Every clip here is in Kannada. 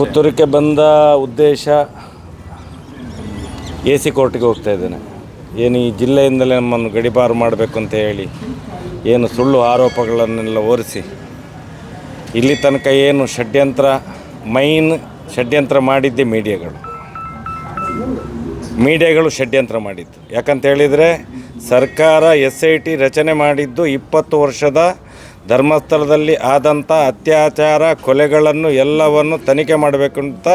ಪುತ್ತೂರಿಗೆ ಬಂದ ಉದ್ದೇಶ AC ಕೋರ್ಟ್ಗೆ ಹೋಗ್ತಾ ಇದ್ದೇನೆ. ಏನು ಈ ಜಿಲ್ಲೆಯಿಂದಲೇ ನಮ್ಮನ್ನು ಗಡೀಪಾರು ಮಾಡಬೇಕು ಅಂತ ಹೇಳಿ ಏನು ಸುಳ್ಳು ಆರೋಪಗಳನ್ನೆಲ್ಲ ಹೊರಿಸಿ ಇಲ್ಲಿ ತನಕ ಏನು ಷಡ್ಯಂತ್ರ ಮಾಡಿದ್ದೆ ಮೀಡಿಯಾಗಳು ಷಡ್ಯಂತ್ರ ಮಾಡಿದ್ದು. ಯಾಕಂತ ಹೇಳಿದರೆ ಸರ್ಕಾರ SIT ರಚನೆ ಮಾಡಿದ್ದು 20 ವರ್ಷದ ಧರ್ಮಸ್ಥಳದಲ್ಲಿ ಆದಂಥ ಅತ್ಯಾಚಾರ ಕೊಲೆಗಳನ್ನು ಎಲ್ಲವನ್ನು ತನಿಖೆ ಮಾಡಬೇಕು ಅಂತ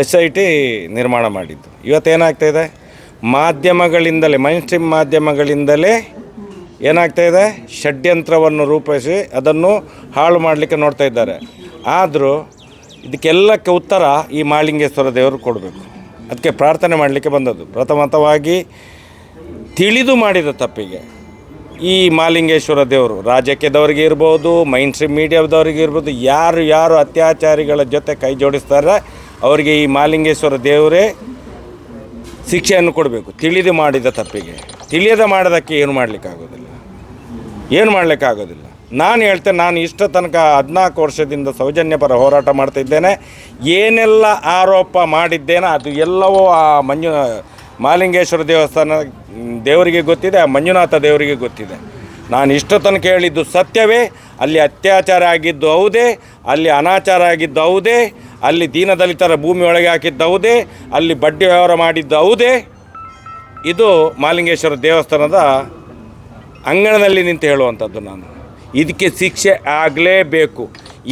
SIT ನಿರ್ಮಾಣ ಮಾಡಿದ್ದು. ಇವತ್ತೇನಾಗ್ತಾಯಿದೆ, ಮಾಧ್ಯಮಗಳಿಂದಲೇ ಮೈನ್ಸ್ಟ್ರೀಮ್ ಮಾಧ್ಯಮಗಳಿಂದಲೇ ಏನಾಗ್ತಾಯಿದೆ, ಷಡ್ಯಂತ್ರವನ್ನು ರೂಪಿಸಿ ಅದನ್ನು ಹಾಳು ಮಾಡಲಿಕ್ಕೆ ನೋಡ್ತಾ ಇದ್ದಾರೆ. ಆದರೂ ಇದಕ್ಕೆಲ್ಲಕ್ಕೆ ಉತ್ತರ ಈ ಮಹಾಲಿಂಗೇಶ್ವರ ದೇವರು ಕೊಡಬೇಕು. ಅದಕ್ಕೆ ಪ್ರಾರ್ಥನೆ ಮಾಡಲಿಕ್ಕೆ ಬಂದದ್ದು. ಪ್ರಥಮತವಾಗಿ ತಿಳಿದು ಮಾಡಿದ ತಪ್ಪಿಗೆ ಈ ಮಹಾಲಿಂಗೇಶ್ವರ ದೇವರು ರಾಜಕೀಯದವರಿಗೆ ಇರ್ಬೋದು, ಮೈನ್ಸ್ಟ್ರೀಮ್ ಮೀಡಿಯಾದವರಿಗೆ ಇರ್ಬೋದು, ಯಾರು ಅತ್ಯಾಚಾರಿಗಳ ಜೊತೆ ಕೈ ಜೋಡಿಸ್ತಾರೆ ಅವರಿಗೆ ಈ ಮಹಾಲಿಂಗೇಶ್ವರ ದೇವರೇ ಶಿಕ್ಷೆಯನ್ನು ಕೊಡಬೇಕು. ತಿಳಿದು ಮಾಡಿದ ತಪ್ಪಿಗೆ. ತಿಳಿಯದೆ ಮಾಡೋದಕ್ಕೆ ಏನು ಮಾಡಲಿಕ್ಕಾಗೋದಿಲ್ಲ. ನಾನು ಹೇಳ್ತೇನೆ, ನಾನು ಇಷ್ಟ ತನಕ 14 ವರ್ಷದಿಂದ ಸೌಜನ್ಯಪರ ಹೋರಾಟ ಮಾಡ್ತಿದ್ದೇನೆ. ಏನೆಲ್ಲ ಆರೋಪ ಮಾಡಿದ್ದೇನೆ ಅದು ಎಲ್ಲವೂ ಆ ಮಹಾಲಿಂಗೇಶ್ವರ ದೇವರಿಗೆ ಗೊತ್ತಿದೆ, ಆ ಮಂಜುನಾಥ ದೇವರಿಗೆ ಗೊತ್ತಿದೆ. ನಾನು ಇಷ್ಟ ತನಕ ಹೇಳಿದ್ದು ಸತ್ಯವೇ. ಅಲ್ಲಿ ಅತ್ಯಾಚಾರ ಆಗಿದ್ದು ಹೌದೇ, ಅಲ್ಲಿ ಅನಾಚಾರ ಆಗಿದ್ದು ಹೌದೇ, ಅಲ್ಲಿ ದೀನದಲಿತರ ಭೂಮಿ ಒಳಗೆ ಹಾಕಿದ್ದು ಹೌದೇ, ಅಲ್ಲಿ ಬಡ್ಡಿ ವ್ಯವಹಾರ ಮಾಡಿದ್ದು ಹೌದೇ. ಇದು ಮಹಾಲಿಂಗೇಶ್ವರ ದೇವಸ್ಥಾನದ ಅಂಗಣದಲ್ಲಿ ನಿಂತು ಹೇಳುವಂಥದ್ದು. ನಾನು ಇದಕ್ಕೆ ಶಿಕ್ಷೆ ಆಗಲೇಬೇಕು.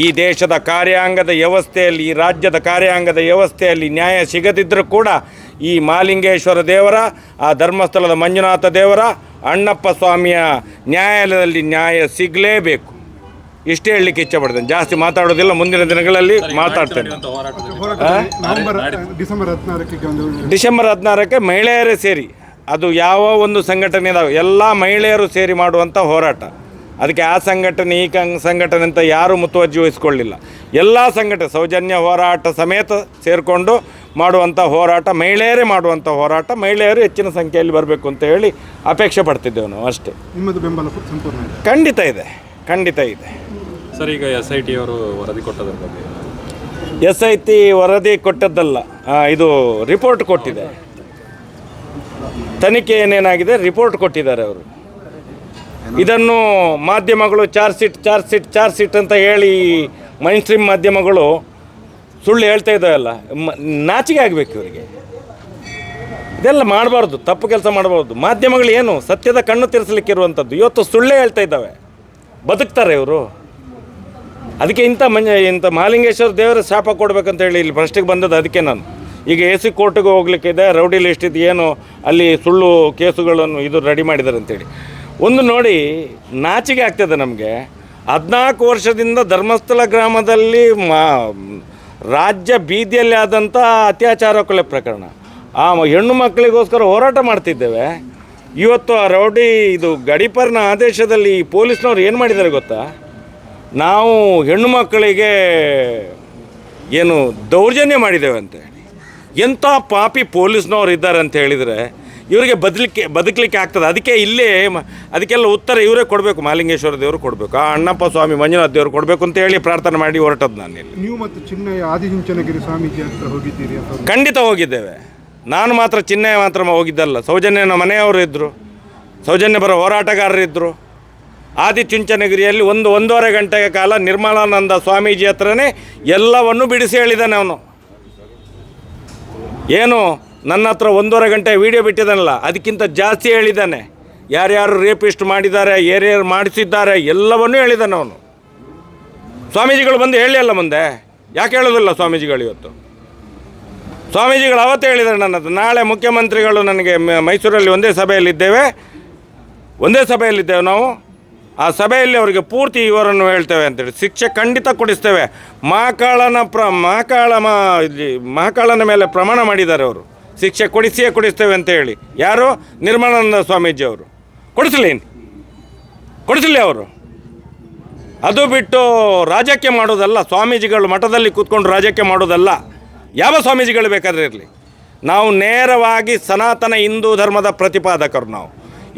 ಈ ದೇಶದ ಕಾರ್ಯಾಂಗದ ವ್ಯವಸ್ಥೆಯಲ್ಲಿ, ಈ ರಾಜ್ಯದ ಕಾರ್ಯಾಂಗದ ವ್ಯವಸ್ಥೆಯಲ್ಲಿ ನ್ಯಾಯ ಸಿಗದಿದ್ದರೂ ಕೂಡ ಈ ಮಹಾಲಿಂಗೇಶ್ವರ ದೇವರ, ಆ ಧರ್ಮಸ್ಥಳದ ಮಂಜುನಾಥ ದೇವರ, ಅಣ್ಣಪ್ಪ ಸ್ವಾಮಿಯ ನ್ಯಾಯಾಲಯದಲ್ಲಿ ನ್ಯಾಯ ಸಿಗಲೇಬೇಕು. ಇಷ್ಟೇ ಹೇಳಲಿಕ್ಕೆ ಇಚ್ಛೆಪಡ್ತೇನೆ. ಜಾಸ್ತಿ ಮಾತಾಡೋದಿಲ್ಲ. ಮುಂದಿನ ದಿನಗಳಲ್ಲಿ ಮಾತಾಡ್ತೇನೆ. ಡಿಸೆಂಬರ್ 16ಕ್ಕೆ ಮಹಿಳೆಯರೇ ಸೇರಿ, ಅದು ಯಾವ ಒಂದು ಸಂಘಟನೆ ಇದಾವೆ ಎಲ್ಲ ಮಹಿಳೆಯರು ಸೇರಿ ಮಾಡುವಂಥ ಹೋರಾಟ. ಅದಕ್ಕೆ ಆ ಸಂಘಟನೆ ಈ ಸಂಘಟನೆ ಅಂತ ಯಾರೂ ಮುತುವರ್ಜಿ ವಹಿಸ್ಕೊಳ್ಳಿಲ್ಲ. ಎಲ್ಲ ಸಂಘಟನೆ ಸೌಜನ್ಯ ಹೋರಾಟ ಸಮೇತ ಸೇರಿಕೊಂಡು ಮಾಡುವಂಥ ಹೋರಾಟ, ಮಹಿಳೆಯರೇ ಮಾಡುವಂಥ ಹೋರಾಟ, ಮಹಿಳೆಯರು ಹೆಚ್ಚಿನ ಸಂಖ್ಯೆಯಲ್ಲಿ ಬರಬೇಕು ಅಂತ ಹೇಳಿ ಅಪೇಕ್ಷೆ ಪಡ್ತಿದ್ದೇವೆ ನಾವು. ಅಷ್ಟೇ. ನಿಮ್ಮದು ಬೆಂಬಲ ಸಂಪೂರ್ಣ ಖಂಡಿತ ಇದೆ ಸರ್. ಈಗ SIT ಅವರು ವರದಿ ಕೊಟ್ಟದ್ರ ಬಗ್ಗೆ SIT ವರದಿ ಕೊಟ್ಟದ್ದಲ್ಲ, ಇದು ರಿಪೋರ್ಟ್ ಕೊಟ್ಟಿದೆ. ತನಿಖೆ ಏನೇನಾಗಿದೆ ರಿಪೋರ್ಟ್ ಕೊಟ್ಟಿದ್ದಾರೆ ಅವರು. ಇದನ್ನು ಮಾಧ್ಯಮಗಳು ಚಾರ್ಜ್ ಶೀಟ್ ಅಂತ ಹೇಳಿ ಮೈನ್ಸ್ಟ್ರೀಮ್ ಮಾಧ್ಯಮಗಳು ಸುಳ್ಳು ಹೇಳ್ತಾ ಇದ್ದಾವಲ್ಲ, ನಾಚಿಕೆ ಆಗಬೇಕು ಇವರಿಗೆ. ಇದೆಲ್ಲ ಮಾಡಬಾರ್ದು, ತಪ್ಪು ಕೆಲಸ ಮಾಡಬಾರ್ದು. ಮಾಧ್ಯಮಗಳು ಏನು ಸತ್ಯದ ಕಣ್ಣು ತಿರ್ಸಲಿಕ್ಕಿರುವಂಥದ್ದು. ಇವತ್ತು ಸುಳ್ಳೇ ಹೇಳ್ತಾ ಇದ್ದಾವೆ, ಬದುಕ್ತಾರೆ ಇವರು. ಅದಕ್ಕೆ ಇಂಥ ಮಹಾಲಿಂಗೇಶ್ವರ ದೇವರ ಶಾಪ ಕೊಡಬೇಕಂತ ಹೇಳಿ ಇಲ್ಲಿ ಫಸ್ಟಿಗೆ ಬಂದದ್ದು. ಅದಕ್ಕೆ ನಾನು ಈಗ AC ಕೋರ್ಟಿಗೆ ಹೋಗ್ಲಿಕ್ಕಿದೆ, ರೌಡಿ ಲಿಸ್ಟ್ ಇದು ಏನು ಅಲ್ಲಿ ಸುಳ್ಳು ಕೇಸುಗಳನ್ನು ಇದು ರೆಡಿ ಮಾಡಿದ್ದಾರೆ ಅಂತೇಳಿ. ಒಂದು ನೋಡಿ ನಾಚಿಕೆ ಆಗ್ತದೆ ನಮಗೆ. 14 ವರ್ಷದಿಂದ ಧರ್ಮಸ್ಥಳ ಗ್ರಾಮದಲ್ಲಿ ರಾಜ್ಯ ಬೀದಿಯಲ್ಲಿ ಆದಂಥ ಅತ್ಯಾಚಾರ ಕೊಲೆ ಪ್ರಕರಣ, ಆ ಹೆಣ್ಣು ಮಕ್ಕಳಿಗೋಸ್ಕರ ಹೋರಾಟ ಮಾಡ್ತಿದ್ದೇವೆ. ಇವತ್ತು ಆ ರೌಡಿ ಇದು ಗಡೀಪಾರಿನ ಆದೇಶದಲ್ಲಿ ಪೊಲೀಸ್ನವ್ರು ಏನು ಮಾಡಿದ್ದಾರೆ ಗೊತ್ತಾ, ನಾವು ಹೆಣ್ಣು ಮಕ್ಕಳಿಗೆ ಏನು ದೌರ್ಜನ್ಯ ಮಾಡಿದ್ದೇವೆ ಅಂತ ಹೇಳಿ. ಎಂಥ ಪಾಪಿ ಪೊಲೀಸ್ನವ್ರು ಇದ್ದಾರೆ ಅಂತ ಹೇಳಿದರೆ ಇವರಿಗೆ ಬದುಕಲಿಕ್ಕೆ ಆಗ್ತದೆ. ಅದಕ್ಕೆ ಇಲ್ಲೇ ಅದಕ್ಕೆಲ್ಲ ಉತ್ತರ ಇವರೇ ಕೊಡಬೇಕು, ಮಹಾಲಿಂಗೇಶ್ವರ ದೇವರು ಕೊಡಬೇಕು, ಆ ಅಣ್ಣಪ್ಪ ಸ್ವಾಮಿ ಮಂಜುನಾಥ ದೇವರು ಕೊಡಬೇಕು ಅಂತ ಹೇಳಿ ಪ್ರಾರ್ಥನೆ ಮಾಡಿ ಹೊರಟದ್ದು ನಾನು ಇಲ್ಲಿ. ನೀವು ಮತ್ತು ಚಿನ್ನಯ್ಯ ಆದಿಚುಂಚನಗಿರಿ ಸ್ವಾಮೀಜಿ ಹತ್ರ ಹೋಗಿದ್ದೀರಿ? ಖಂಡಿತ ಹೋಗಿದ್ದೇವೆ. ನಾನು ಮಾತ್ರ ಚಿನ್ನಯ್ಯ ಮಾತ್ರ ಹೋಗಿದ್ದಲ್ಲ, ಸೌಜನ್ಯನ ಮನೆಯವರು ಇದ್ದರು, ಸೌಜನ್ಯಪರ ಹೋರಾಟಗಾರರಿದ್ದರು. ಆದಿಚುಂಚನಗಿರಿಯಲ್ಲಿ 1.5 ಗಂಟೆಯ ಕಾಲ ನಿರ್ಮಲಾನಂದ ಸ್ವಾಮೀಜಿ ಹತ್ರನೇ ಎಲ್ಲವನ್ನು ಬಿಡಿಸಿ ಹೇಳಿದ್ದಾನೆ ಅವನು. ಏನು ನನ್ನ ಹತ್ರ 1.5 ಗಂಟೆ ವೀಡಿಯೋ ಬಿಟ್ಟಿದ್ದಾನಲ್ಲ, ಅದಕ್ಕಿಂತ ಜಾಸ್ತಿ ಹೇಳಿದ್ದಾನೆ. ಯಾರ್ಯಾರು ರೇಪಿಸ್ಟ್ ಮಾಡಿದ್ದಾರೆ, ಯಾರ್ಯಾರು ಮಾಡಿಸಿದ್ದಾರೆ ಎಲ್ಲವನ್ನೂ ಹೇಳಿದ್ದಾನೆ ಅವನು. ಸ್ವಾಮೀಜಿಗಳು ಬಂದು ಹೇಳಿ ಅಲ್ಲ ಮುಂದೆ, ಯಾಕೆ ಹೇಳೋದಿಲ್ಲ ಸ್ವಾಮೀಜಿಗಳು? ಇವತ್ತು ಸ್ವಾಮೀಜಿಗಳು ಅವತ್ತೇ ಹೇಳಿದ್ದಾರೆ ನನ್ನ ಹತ್ರ. ನಾಳೆ ಮುಖ್ಯಮಂತ್ರಿಗಳು ನನಗೆ ಮೈಸೂರಲ್ಲಿ ಒಂದೇ ಸಭೆಯಲ್ಲಿದ್ದೇವೆ ನಾವು. ಆ ಸಭೆಯಲ್ಲಿ ಅವರಿಗೆ ಪೂರ್ತಿ ವಿವರನ್ನು ಹೇಳ್ತೇವೆ ಅಂತೇಳಿ. ಶಿಕ್ಷೆ ಖಂಡಿತ ಕೊಡಿಸ್ತೇವೆ. ಮಹಾಕಾಳನ ಮೇಲೆ ಪ್ರಮಾಣ ಮಾಡಿದ್ದಾರೆ ಅವರು, ಶಿಕ್ಷೆ ಕೊಡಿಸ್ತೇವೆ ಅಂತ ಹೇಳಿ. ಯಾರು? ನಿರ್ಮಲಾನಂದ ಸ್ವಾಮೀಜಿ ಅವರು. ಕೊಡಿಸಲಿ ಅವರು. ಅದು ಬಿಟ್ಟು ರಾಜಕೀಯ ಮಾಡೋದಲ್ಲ. ಸ್ವಾಮೀಜಿಗಳು ಮಠದಲ್ಲಿ ಕೂತ್ಕೊಂಡು ರಾಜಕೀಯ ಮಾಡೋದಲ್ಲ. ಯಾವ ಸ್ವಾಮೀಜಿಗಳು ಬೇಕಾದರೆ ಇರಲಿ. ನಾವು ನೇರವಾಗಿ ಸನಾತನ ಹಿಂದೂ ಧರ್ಮದ ಪ್ರತಿಪಾದಕರು. ನಾವು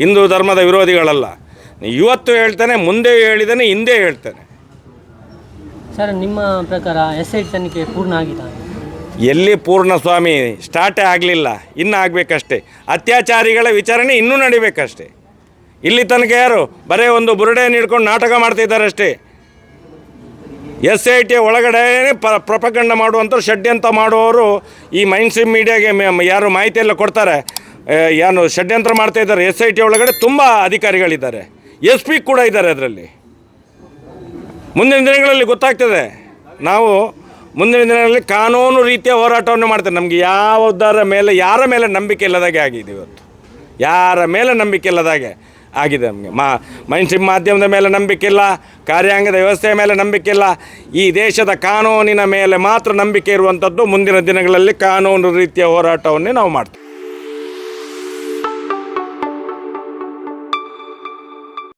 ಹಿಂದೂ ಧರ್ಮದ ವಿರೋಧಿಗಳಲ್ಲ. ಇವತ್ತು ಹೇಳ್ತೇನೆ, ಮುಂದೆ ಹೇಳಿದ್ದೇನೆ, ಹಿಂದೆ ಹೇಳ್ತೇನೆ. ಸರ್, ನಿಮ್ಮ ಪ್ರಕಾರ SIT ತನಿಖೆ ಪೂರ್ಣ ಆಗಿದೆ? ಎಲ್ಲಿ ಪೂರ್ಣ ಸ್ವಾಮಿ, ಸ್ಟಾರ್ಟೇ ಆಗಲಿಲ್ಲ, ಇನ್ನೂ ಆಗಬೇಕಷ್ಟೇ. ಅತ್ಯಾಚಾರಿಗಳ ವಿಚಾರಣೆ ಇನ್ನೂ ನಡಿಬೇಕಷ್ಟೇ. ಇಲ್ಲಿ ತನಕ ಯಾರು ಬರೀ ಒಂದು ಬುರುಡೆಯನ್ನು ಹಿಡ್ಕೊಂಡು ನಾಟಕ ಮಾಡ್ತಿದ್ದಾರೆ ಅಷ್ಟೇ. SIT ಒಳಗಡೆ ಪ್ರಪಕಂಡ ಮಾಡುವಂಥವ್ರು, ಷಡ್ಯಂತ್ರ ಮಾಡುವವರು ಈ ಮೈನ್ ಸ್ಟ್ರೀಮ್ ಮೀಡಿಯಾಗೆ ಯಾರು ಮಾಹಿತಿ ಎಲ್ಲ ಕೊಡ್ತಾರೆ, ಏನು ಷಡ್ಯಂತ್ರ ಮಾಡ್ತಾಯಿದ್ದಾರೆ. SIT ಒಳಗಡೆ ತುಂಬ ಅಧಿಕಾರಿಗಳಿದ್ದಾರೆ, SP ಕೂಡ ಇದ್ದಾರೆ ಅದರಲ್ಲಿ. ಮುಂದಿನ ದಿನಗಳಲ್ಲಿ ಗೊತ್ತಾಗ್ತದೆ. ನಾವು ಮುಂದಿನ ದಿನಗಳಲ್ಲಿ ಕಾನೂನು ರೀತಿಯ ಹೋರಾಟವನ್ನು ಮಾಡ್ತೇವೆ. ನಮಗೆ ಯಾರ ಮೇಲೆ ನಂಬಿಕೆ ಇಲ್ಲದಾಗೆ ಆಗಿದೆ ಇವತ್ತು. ಯಾರ ಮೇಲೆ ನಂಬಿಕೆ ಇಲ್ಲದಾಗೆ ಆಗಿದೆ ನಮಗೆ. ಮೈನ್ ಸ್ಟ್ರೀಮ್ ಮಾಧ್ಯಮದ ಮೇಲೆ ನಂಬಿಕೆ ಇಲ್ಲ, ಕಾರ್ಯಾಂಗದ ವ್ಯವಸ್ಥೆಯ ಮೇಲೆ ನಂಬಿಕೆ ಇಲ್ಲ. ಈ ದೇಶದ ಕಾನೂನಿನ ಮೇಲೆ ಮಾತ್ರ ನಂಬಿಕೆ ಇರುವಂಥದ್ದು. ಮುಂದಿನ ದಿನಗಳಲ್ಲಿ ಕಾನೂನು ರೀತಿಯ ಹೋರಾಟವನ್ನೇ ನಾವು ಮಾಡ್ತೀವಿ.